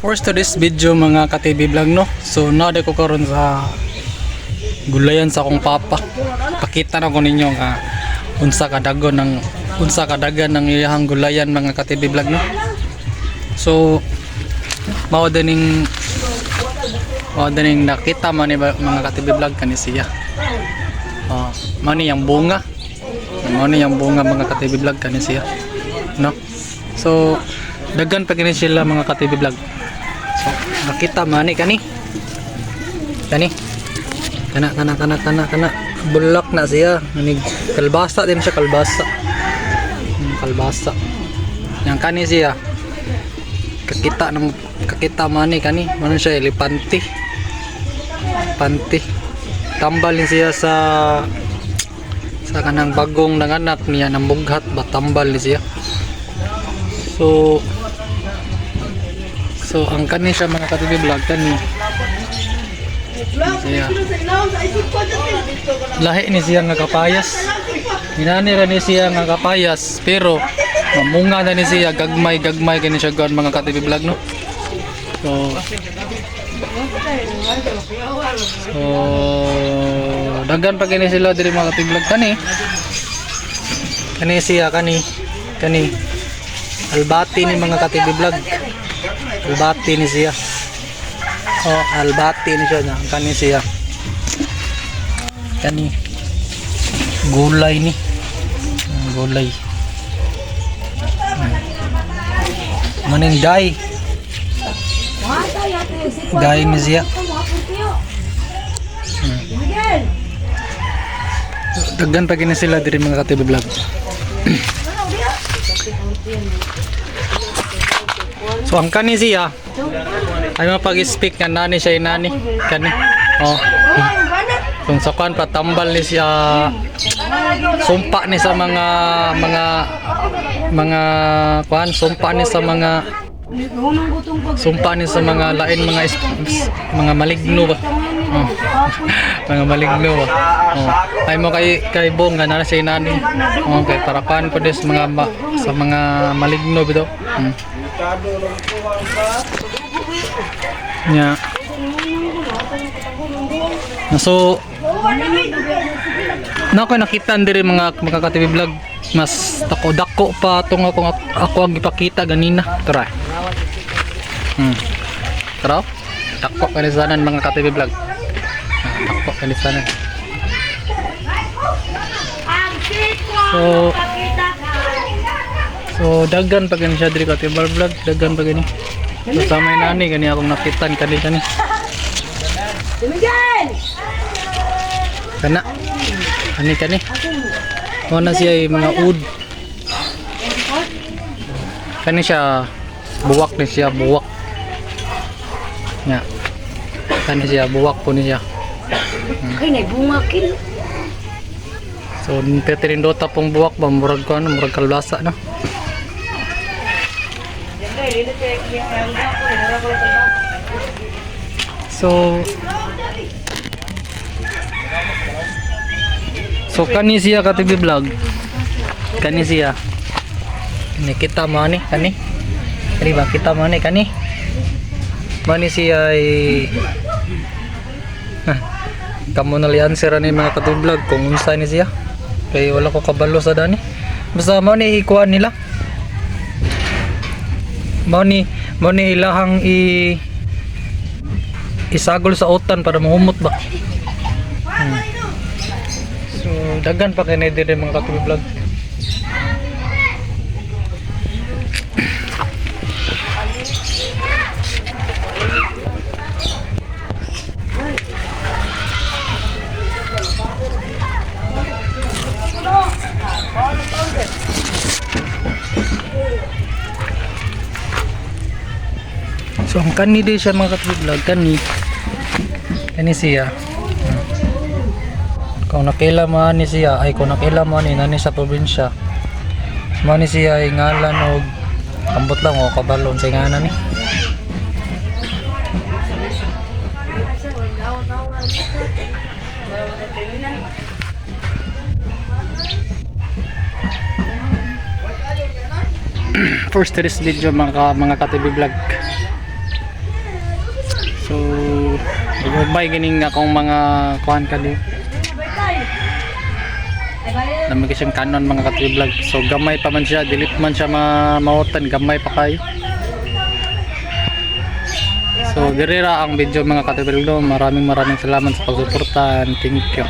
First to this video mga ka-TV vlog no. So nade ko karon sa gulayan sa akong papa. Pakita na ko ninyo nga unsa kadagan ng iyang gulayan mga ka-TV vlog no. So mao daning nakita man ni mga ka-TV vlog kani siya. Mao ni yang bunga. Mao ni yang bunga mga ka-TV vlog kani siya. No. So dagan pa kini sila mga ka-TV vlog. So, nakita mani kani kana bulak na siya. Kalbasa din siya, kalbasa yang kani siya kakita mani kani ano siya, elepante tambal din siya sa kanang bagong nanganak niya ng bughat ba, tambal din siya. So ang kani siya mga ka-TV vlog kani siya. Lahi ni siya nga kapayas. Hinanira ni siya nga kapayas pero mamunga na ni siya gagmay kani siya gawon mga ka-TV vlog no. So dagan pa kini sila diri mga ka-TV vlog kani siya kani albati ni mga ka-TV vlog. Albati ni siya. Albati ni siya na kani siya. Kani gulay ni. Gulay. Maning day. Day ni siya. Daghan pa kini sila diri mga ka-TV vlog. So ang kani siya ay mapag-speak nga nani siya inani kani. Kung sa kan patambal ni siya sumpa ni sa mga kuan, sumpa ni sa mga lain mga maligno ba. Mga maligno ba. Ay mo kay bong nga nani siya inani. Kay para kuan ko des sa mga maligno bitaw. Yeah. So nako nakita diri mga ka-TV vlog mas dako pa tong ako ang ipakita ganina. Tara. Tara. Dako kanisanan mga ka-TV vlog. Dako kanisanan. So dagan pa gani siya diri ka-TV vlog, dagan pa gani. Kasama yung nani gani akong nakitan kani. Kana kani mana siya mga ud kani siya buwak ni siya buwak nya kani siya buwak po ni siya kay bungakin. So peterindota pong buwak ba murag ko murag kalbasa no. So kani siya ka-TV vlog. Kani siya. Ini kita mo ni kani. Kani ba kita mo ni kani. Mani siya ay kamo na lian sira ni mga ka-TV vlog kung unsa ni siya. Kay wala ko kabalo sa dani. Basta mo ni ikuan nila. Mo ni ilahang isagol sa utan para mahumot ba. So dagan pa kani diri mga ka-TV vlog. So ang kani di siya mga ka-TV vlog kani siya. Kung nakailaman ni siya ay kung nakailaman ni nani sa probinsya mo ni siya ay ngalan og ambot lang o kabalon sa ngalan ni. First to this video mga ka-TV vlog. Ibay gining akong mga kuhan kali. Dami kasi siyang kanon mga ka-vlog. So gamay pa man siya, delete man siya mautan, gamay pa kayo. So dirira ang video mga ka-vlog. Maraming salamat sa pagsuporta and thank you.